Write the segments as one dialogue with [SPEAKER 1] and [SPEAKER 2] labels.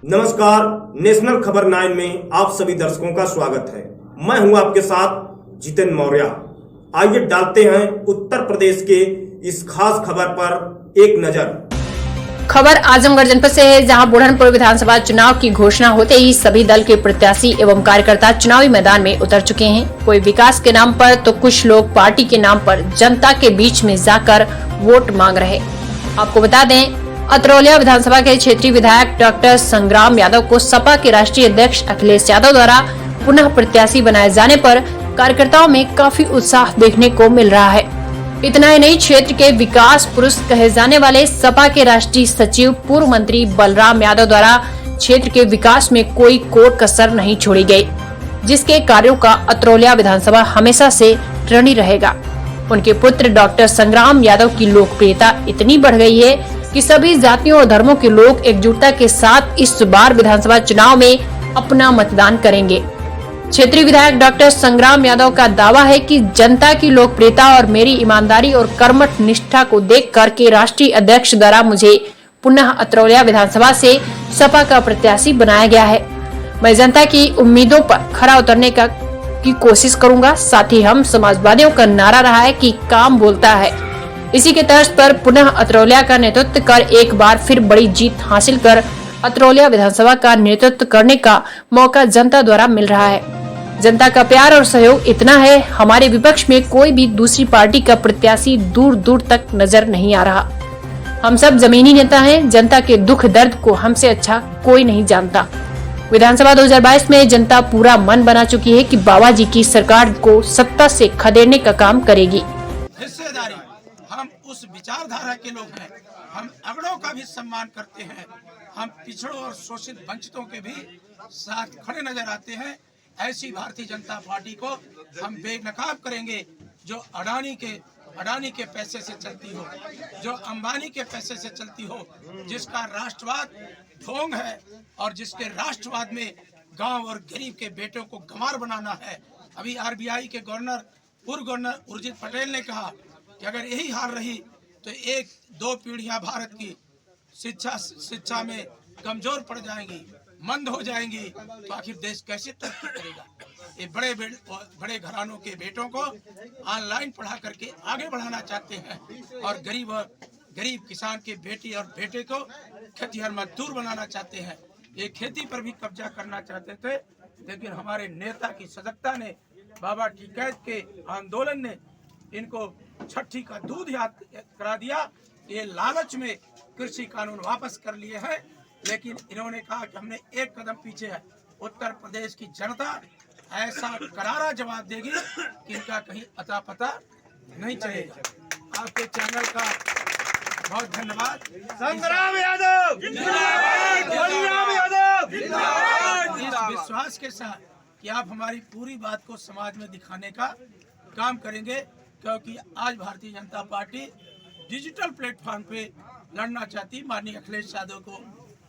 [SPEAKER 1] नमस्कार, नेशनल खबर 9 में आप सभी दर्शकों का स्वागत है। मैं हूं आपके साथ जितेंद्र मौर्य। आइए डालते हैं उत्तर प्रदेश के इस खास खबर पर एक नजर।
[SPEAKER 2] खबर आजमगढ़ जनपद से है, जहां बुढ़नपुर विधानसभा चुनाव की घोषणा होते ही सभी दल के प्रत्याशी एवं कार्यकर्ता चुनावी मैदान में उतर चुके हैं। कोई विकास के नाम पर तो कुछ लोग पार्टी के नाम पर जनता के बीच में जाकर वोट मांग रहे। आपको बता दें, अतरौलिया विधानसभा के क्षेत्रीय विधायक डॉक्टर संग्राम यादव को सपा के राष्ट्रीय अध्यक्ष अखिलेश यादव द्वारा पुनः प्रत्याशी बनाए जाने पर कार्यकर्ताओं में काफी उत्साह देखने को मिल रहा है। इतना ही नहीं, क्षेत्र के विकास पुरुष कहे जाने वाले सपा के राष्ट्रीय सचिव पूर्व मंत्री बलराम यादव द्वारा क्षेत्र के विकास में कोई कोर कसर नहीं छोड़ी गई, जिसके कार्यों का अतरौलिया विधानसभा हमेशा से ऋणी रहेगा। उनके पुत्र डॉक्टर संग्राम यादव की लोकप्रियता इतनी बढ़ गई है कि सभी जातियों और धर्मों के लोग एकजुटता के साथ इस बार विधानसभा चुनाव में अपना मतदान करेंगे। क्षेत्रीय विधायक डॉक्टर संग्राम यादव का दावा है कि जनता की लोकप्रियता और मेरी ईमानदारी और कर्मठ निष्ठा को देख कर के राष्ट्रीय अध्यक्ष द्वारा मुझे पुनः अतरौलिया विधानसभा से सपा का प्रत्याशी बनाया गया है। मैं जनता की उम्मीदों पर खरा उतरने की कोशिश करूंगा। साथ ही हम समाजवादियों का नारा रहा है कि काम बोलता है। इसी के तर्ज पर पुनः अतरौलिया का नेतृत्व कर एक बार फिर बड़ी जीत हासिल कर अतरौलिया विधानसभा का नेतृत्व करने का मौका जनता द्वारा मिल रहा है। जनता का प्यार और सहयोग इतना है, हमारे विपक्ष में कोई भी दूसरी पार्टी का प्रत्याशी दूर दूर तक नजर नहीं आ रहा। हम सब जमीनी नेता हैं। जनता के दुख दर्द को हमसे अच्छा कोई नहीं जानता। विधानसभा 2022 में जनता पूरा मन बना चुकी है कि बाबा जी की सरकार को सत्ता से खदेड़ने का काम करेगी।
[SPEAKER 3] हिस्सेदारी, हम उस विचारधारा के लोग हैं। हम अगड़ों का भी सम्मान करते हैं। हम पिछड़ों और शोषित वंचितों के भी साथ खड़े नजर आते हैं। ऐसी भारतीय जनता पार्टी को हम बेनकाब करेंगे जो अडानी के पैसे से चलती हो, जो अंबानी के पैसे से चलती हो, जिसका राष्ट्रवाद ढोंग है और जिसके राष्ट्रवाद में गांव और गरीब के बेटों को गंवार बनाना है। अभी आरबीआई के पूर्व गवर्नर उर्जित पटेल ने कहा कि अगर यही हाल रही तो 1-2 पीढ़ियां भारत की शिक्षा में कमजोर पड़ जाएंगी, मंद हो जाएंगी, तो आखिर देश कैसे तरक्की करेगा। ये बड़े घरानों के बेटों को ऑनलाइन पढ़ा करके आगे बढ़ाना चाहते हैं और गरीब किसान के बेटी और बेटे को खेतीहर मजदूर बनाना चाहते हैं। ये खेती पर भी कब्जा करना चाहते थे, लेकिन हमारे नेता की सजगता ने, बाबा टिकैत के आंदोलन ने इनको छठी का दूध याद करा दिया। ये लालच में कृषि कानून वापस कर लिए हैं, लेकिन इन्होंने कहा कि हमने एक कदम पीछे है। उत्तर प्रदेश की जनता ऐसा करारा जवाब देगी कि इनका कहीं अता पता नहीं चलेगा। आपके चैनल का बहुत धन्यवाद।
[SPEAKER 4] संग्राम यादव
[SPEAKER 3] इस विश्वास के साथ कि आप हमारी पूरी बात को समाज में दिखाने का काम करेंगे, क्योंकि आज Bharatiya Janata party digital platform पे लड़ना चाहती। माननीय अखिलेश यादव को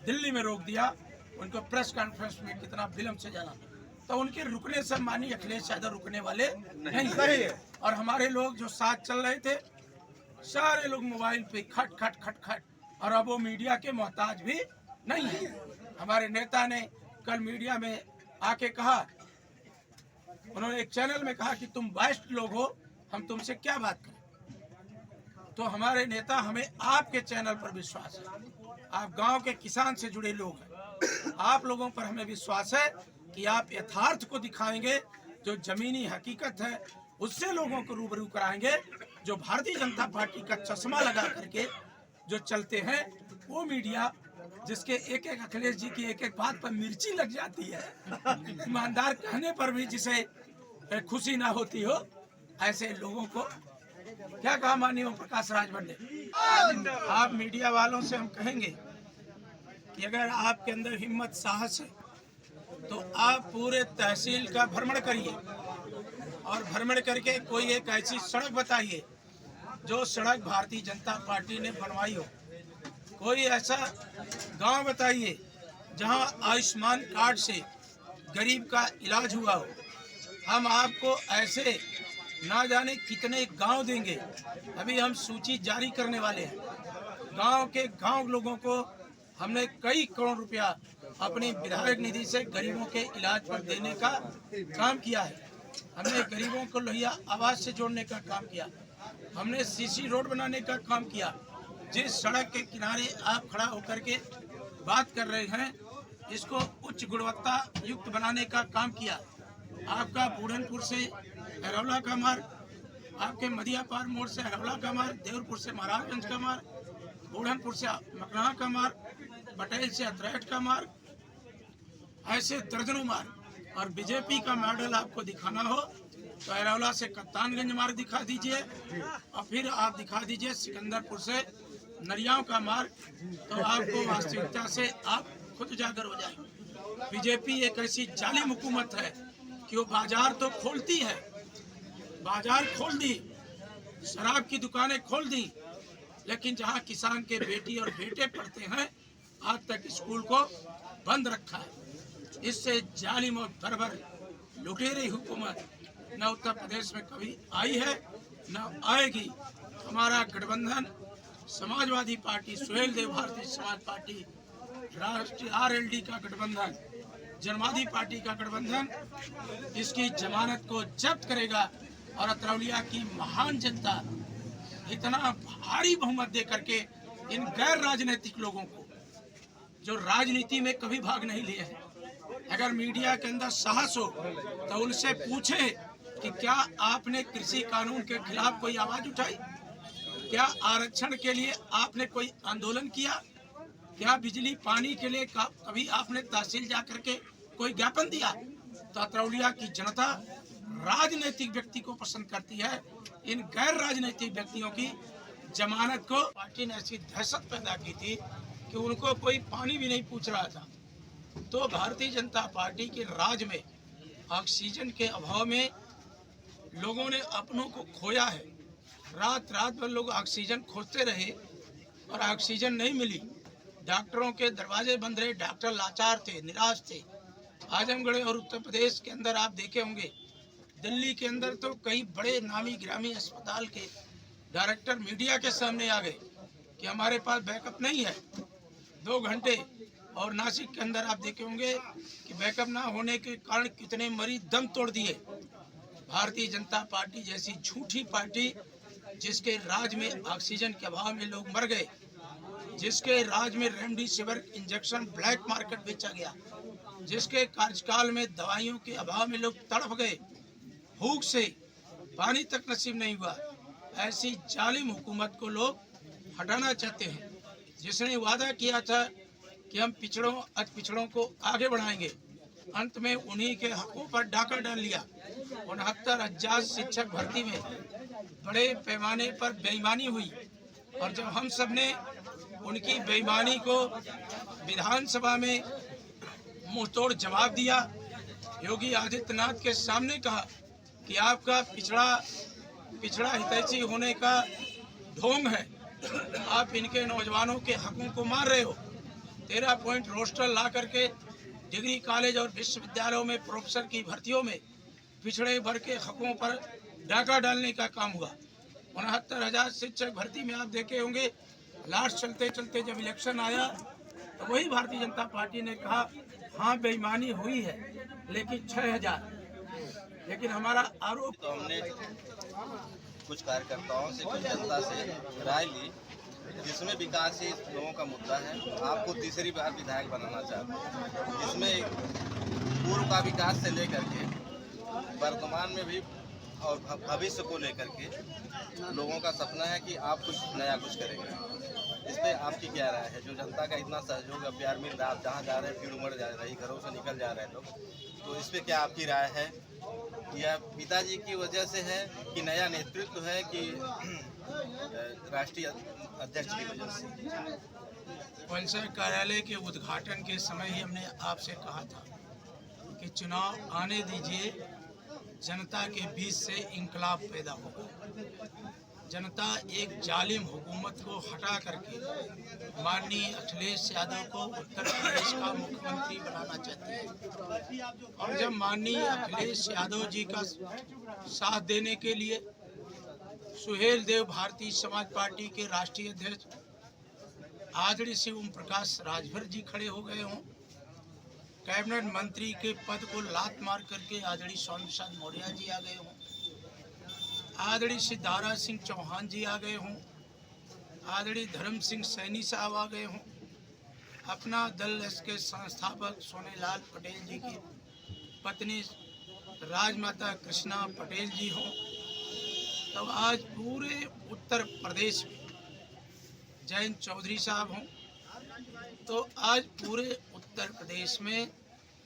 [SPEAKER 3] दिल्ली में रोक दिया, उनको प्रेस कॉन्फ्रेंस में कितना विलंब से जाना, तो उनके रुकने से माननीय अखिलेश यादव रुकने वाले नहीं है। और हमारे लोग जो साथ चल रहे थे, सारे लोग मोबाइल पे खट खट खट खट, और अब वो मीडिया के मोहताज भी नहीं है। हमारे नेता ने कल मीडिया में आके कहा, उन्होंने एक चैनल में कहा कि तुम वयस्क लोग हो, हम तुमसे क्या बात करें। तो हमारे नेता, हमें आपके चैनल पर विश्वास है। आप गांव के किसान से जुड़े लोग हैं, आप लोगों पर हमें विश्वास है कि आप यथार्थ को दिखाएंगे, जो जमीनी हकीकत है उससे लोगों को रूबरू कराएंगे। जो भारतीय जनता पार्टी का चश्मा लगा करके जो चलते हैं, वो मीडिया जिसके एक एक अखिलेश जी की एक एक बात पर मिर्ची लग जाती है, ईमानदार कहने पर भी जिसे खुशी ना होती हो, ऐसे लोगों को क्या कहा माननीय ओम प्रकाश राजभर ने। आप मीडिया वालों से हम कहेंगे कि अगर आपके अंदर हिम्मत साहस है तो आप पूरे तहसील का भ्रमण करिए और भ्रमण करके कोई एक ऐसी सड़क बताइए जो सड़क भारतीय जनता पार्टी ने बनवाई हो। कोई ऐसा गांव बताइए जहां आयुष्मान कार्ड से गरीब का इलाज हुआ हो। हम आपको ऐसे ना जाने कितने गांव देंगे, अभी हम सूची जारी करने वाले हैं। गांव के गांव लोगों को हमने कई करोड़ रुपया अपनी विधायक निधि से गरीबों के इलाज पर देने का काम किया है। हमने गरीबों को लोहिया आवास से जोड़ने का काम किया। हमने सीसी रोड बनाने का काम किया। जिस सड़क के किनारे आप खड़ा होकर के बात कर रहे हैं, इसको उच्च गुणवत्ता युक्त बनाने का काम किया। आपका बूढ़नपुर से अरौला का मार्ग, आपके मदियापार मोड़ से अरौला का मार्ग, देवरपुर से महाराजगंज का मार्ग, बूढ़नपुर से मकना का मार्ग, पटेल से अतरैट का मार्ग, ऐसे दर्जनों मार्ग। और बीजेपी का मॉडल आपको दिखाना हो तो अरौला से कप्तानगंज मार्ग दिखा दीजिए और फिर आप दिखा दीजिए सिकंदरपुर से नरियाव का मार्ग, तो आपको वास्तविकता से आप खुद जागर हो जाएंगे। बीजेपी एक ऐसी जालिम हुकूमत है कि वो बाजार तो खोलती है, बाजार खोल दी, शराब की दुकानें खोल दी, लेकिन जहां किसान के बेटी और बेटे पढ़ते हैं आज तक स्कूल को बंद रखा है। इससे जालिम और बर्बर लुटेरी हुकूमत न उत्तर प्रदेश में कभी आई है न आएगी। हमारा गठबंधन समाजवादी पार्टी, सुहेल देव भारतीय समाज पार्टी, राष्ट्रीय आरएलडी का गठबंधन, जनवादी पार्टी का गठबंधन इसकी जमानत को जब्त करेगा और अतरौलिया की महान जनता इतना भारी बहुमत दे करके इन गैर राजनीतिक लोगों को जो राजनीति में कभी भाग नहीं लिए हैं, अगर मीडिया के अंदर साहस हो तो उनसे पूछे कि क्या आपने कृषि कानून के खिलाफ कोई आवाज उठाई, क्या आरक्षण के लिए आपने कोई आंदोलन किया, क्या बिजली पानी के लिए कभी आपने तहसील जाकर के कोई ज्ञापन दिया। तो अतरौलिया की जनता राजनीतिक व्यक्ति को पसंद करती है। इन गैर राजनीतिक व्यक्तियों की जमानत को पार्टी ने ऐसी दहशत पैदा की थी कि उनको कोई पानी भी नहीं पूछ रहा था। तो भारतीय जनता पार्टी के राज में ऑक्सीजन के अभाव में लोगों ने अपनों को खोया है। रात रात भर लोग ऑक्सीजन खोजते रहे और ऑक्सीजन नहीं मिली। डॉक्टरों के दरवाजे बंद रहे, डॉक्टर लाचार थे, निराश थे। आजमगढ़ और उत्तर प्रदेश के अंदर आप देखे होंगे, दिल्ली के अंदर तो कई बड़े नामी गिरामी अस्पताल के डायरेक्टर मीडिया के सामने आ गए कि हमारे पास बैकअप नहीं है 2 घंटे। और नासिक के अंदर आप देखे होंगे कि बैकअप ना होने के कारण कितने मरीज दम तोड़ दिए। भारतीय जनता पार्टी जैसी झूठी पार्टी जिसके राज में ऑक्सीजन के अभाव में लोग मर गए, जिसके राज में रेमडेसिविर इंजेक्शन ब्लैक मार्केट बेचा गया, जिसके कार्यकाल में दवाइयों के अभाव में लोग तड़प गए, भूख से पानी तक नसीब नहीं हुआ, ऐसी जालिम हुकूमत को लोग हटाना चाहते हैं। जिसने वादा किया था कि हम अति पिछड़ों को आगे बढ़ाएंगे, अंत में उन्हीं के हकों पर डाका डाल लिया। 69,000 शिक्षक भर्ती में बड़े पैमाने पर बेईमानी हुई और जब हम सब ने उनकी बेईमानी को विधानसभा में मुंहतोड़ जवाब दिया, योगी आदित्यनाथ के सामने कहा कि आपका पिछड़ा हितैषी होने का ढोंग है, आप इनके नौजवानों के हकों को मार रहे हो। 13 पॉइंट रोस्टर ला करके डिग्री कॉलेज और विश्वविद्यालयों में प्रोफेसर की भर्तियों में पिछड़े वर्ग के हकों पर डाका डालने का काम हुआ। 69,000 शिक्षक भर्ती में आप देखे होंगे, लास्ट चलते चलते जब इलेक्शन आया तो वही भारतीय जनता पार्टी ने कहा हाँ बेईमानी हुई है, लेकिन 6,000। लेकिन हमारा आरोप
[SPEAKER 5] तो हमने कुछ कार्यकर्ताओं से, कुछ जनता से राय ली जिसमें विकास ही लोगों का मुद्दा है। आपको तीसरी बार विधायक बनाना चाहते हैं, जिसमें पूर्व का विकास से लेकर के वर्तमान में भी और भविष्य को लेकर के लोगों का सपना है कि आप कुछ नया कुछ करेंगे। इस पर आपकी क्या राय है? जो जनता का इतना सहयोग अब प्यार मिल रहा है, आप जहाँ जा रहे हैं भीड़ उमड़ जा रही, घरों से निकल जा रहे हैं लोग, तो इस पर क्या आपकी राय है? या पिताजी की वजह से है कि नया नेतृत्व है कि राष्ट्रीय अध्यक्ष की वजह से?
[SPEAKER 3] पंचायत कार्यालय के उद्घाटन के समय ही हमने आपसे कहा था कि चुनाव आने दीजिए, जनता के बीच से इंकलाब पैदा होगा। जनता एक जालिम हुकूमत को हटा करके माननीय अखिलेश यादव को उत्तर प्रदेश का मुख्यमंत्री बनाना चाहती है। और जब माननीय अखिलेश यादव जी का साथ देने के लिए सुहेल देव भारतीय समाज पार्टी के राष्ट्रीय अध्यक्ष आदरणीय श्री ओम प्रकाश राजभर जी खड़े हो गए हों, कैबिनेट मंत्री के पद को लात मार करके आदरणीय स्वामी प्रसाद मौर्य जी आ गए हों, आदरणीय श्री दारा सिंह चौहान जी आ गए हों, आदरणीय धर्म सिंह सैनी साहब आ गए हों, अपना दल के संस्थापक सोनेलाल पटेल जी की पत्नी राजमाता कृष्णा पटेल जी हों, तब आज पूरे उत्तर प्रदेश में जयंत चौधरी साहब हों, तो आज पूरे उत्तर प्रदेश में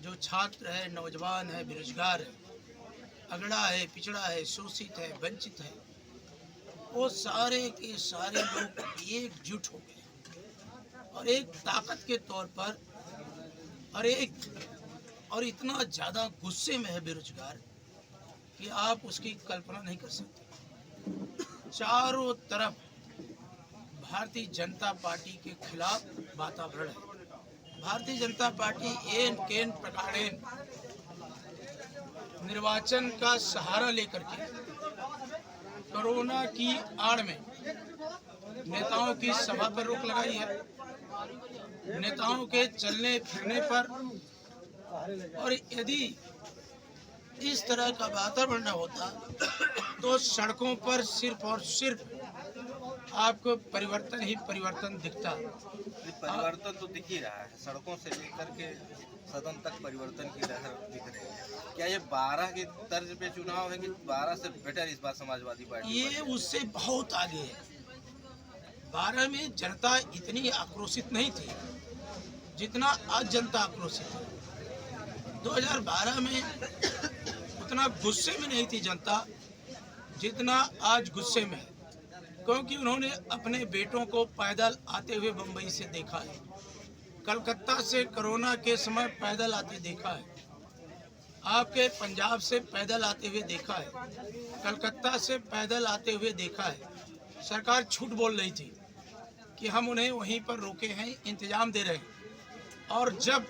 [SPEAKER 3] जो छात्र है, नौजवान है, बेरोजगार है, अगड़ा है, पिछड़ा है, शोषित है, वंचित है, वो सारे के सारे लोग एकजुट हो गए और एक ताकत के तौर पर और इतना ज़्यादा गुस्से में है बेरोजगार कि आप उसकी कल्पना नहीं कर सकते। चारों तरफ भारतीय जनता पार्टी के खिलाफ वातावरण है। भारतीय जनता पार्टी एन केन प्रकारेण निर्वाचन का सहारा लेकर के कोरोना की आड़ में नेताओं की सभा पर रोक लगाई है, नेताओं के चलने फिरने पर। और यदि इस तरह का वातावरण न होता तो सड़कों पर सिर्फ और सिर्फ आपको परिवर्तन ही परिवर्तन दिखता।
[SPEAKER 5] परिवर्तन तो दिख ही रहा है, सड़कों से लेकर के सदन तक परिवर्तन की लहर दिख रही है। क्या ये 12 की तर्ज पे चुनाव है कि 12 से बेटर इस बार समाजवादी पार्टी?
[SPEAKER 3] ये उससे बहुत आगे है। 12 में जनता इतनी आक्रोशित नहीं थी जितना आज जनता आक्रोशित है। 2012 में उतना गुस्से में नहीं थी जनता जितना आज गुस्से में है, क्योंकि उन्होंने अपने बेटों को पैदल आते हुए बम्बई से देखा है, कलकत्ता से कोरोना के समय पैदल आते देखा है, आपके पंजाब से पैदल आते हुए देखा है, कलकत्ता से पैदल आते हुए देखा है। सरकार झूठ बोल रही थी कि हम उन्हें वहीं पर रोके हैं, इंतजाम दे रहे हैं, और जब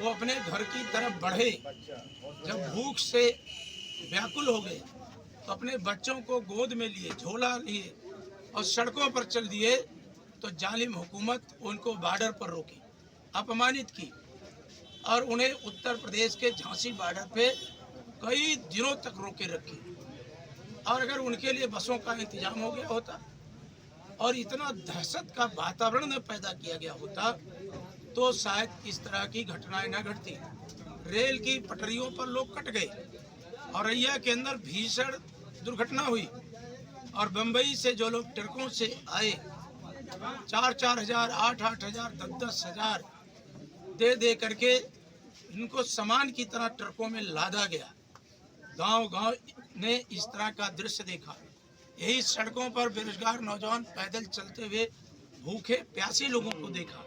[SPEAKER 3] वो अपने घर की तरफ बढ़े, जब भूख से व्याकुल हो गए तो अपने बच्चों को गोद में लिए, झोला लिए और सड़कों पर चल दिए, तो जालिम हुकूमत उनको बॉर्डर पर रोकी, अपमानित की और उन्हें उत्तर प्रदेश के झांसी बॉर्डर पे कई दिनों तक रोके रखी। और अगर उनके लिए बसों का इंतजाम हो गया होता और इतना दहशत का वातावरण न पैदा किया गया होता तो शायद इस तरह की घटनाएं न घटती। रेल की पटरियों पर लोग कट गए, औरैया के अंदर भीषण दुर्घटना हुई और बम्बई से जो लोग ट्रकों से आए 4-4 हजार, 8-8 हजार, 10-10 हजार दे करके इनको सामान की तरह ट्रकों में लादा गया। गांव-गांव ने इस तरह का दृश्य देखा। यही सड़कों पर बेरोजगार नौजवान पैदल चलते हुए भूखे प्यासे लोगों को देखा।